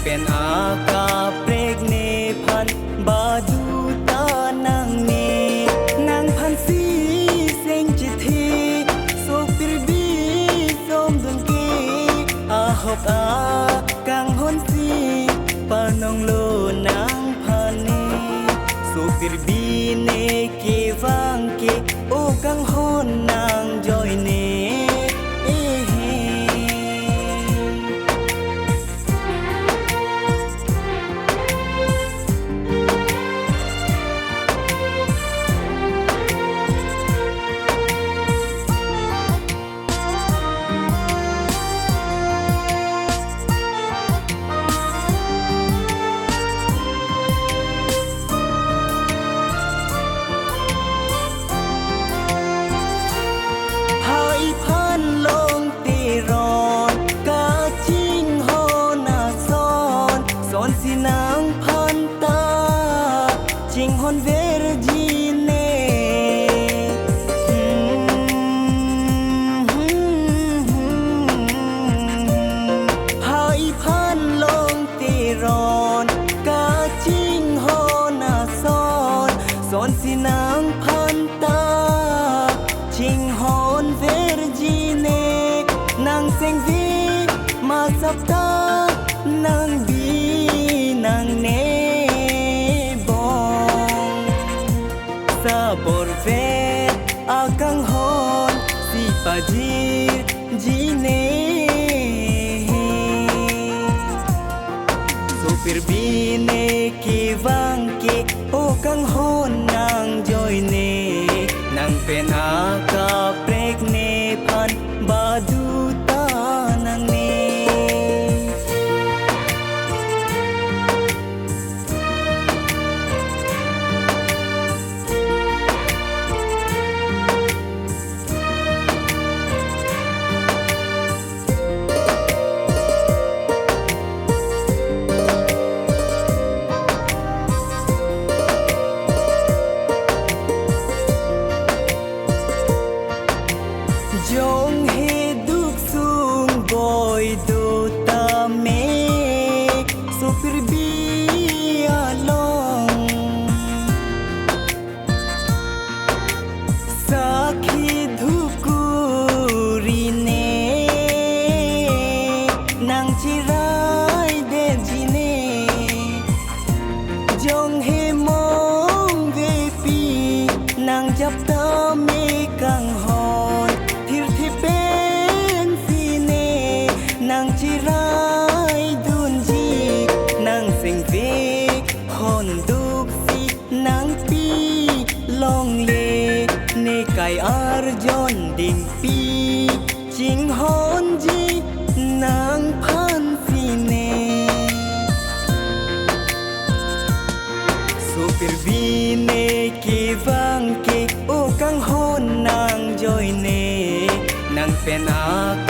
เป็นอากาเปรกเนพันบาดูตานางเนนางพันสีเซงจิทีโซปิรบีสมดุงกีอาหกอากังหนสีปานองโลนางพันเนโซปิรบีเนเกวังเกโอกังหนนางจอยเนสินางพันตาจิงฮอนเวรจีเนหายพันลงตีรอนกาจิงฮอนาซอนสอนสินางพันตาจิงฮอนเวรจีเนนางเซงวีมาสับตานางบีนางเนบองซาบอร์เวตอากังฮอนสิปาจีจีเนซูปิรบีเนเกวังเกโอกังฮอนนางจอยเนนางเป็นอากาเปรกเนพันบาดูตานางเนจงเฮดุกซุงบอยดูตาเมสุปิรบีอาลองสักขีดุกุรีเนนางจิรายเดจิเนจงเฮมองเวปีนางจับตาเมกังฮอนนางจิรายดุนจีนางเสียงเวฮอนดุกสีนางปีลองเลเนไกอารจอนดิ่งปีจิงฮอนจีนางพันสีเนซูปิรบีเนเกวังเกโอกังฮอนนางจอยเนนางเป็นอาก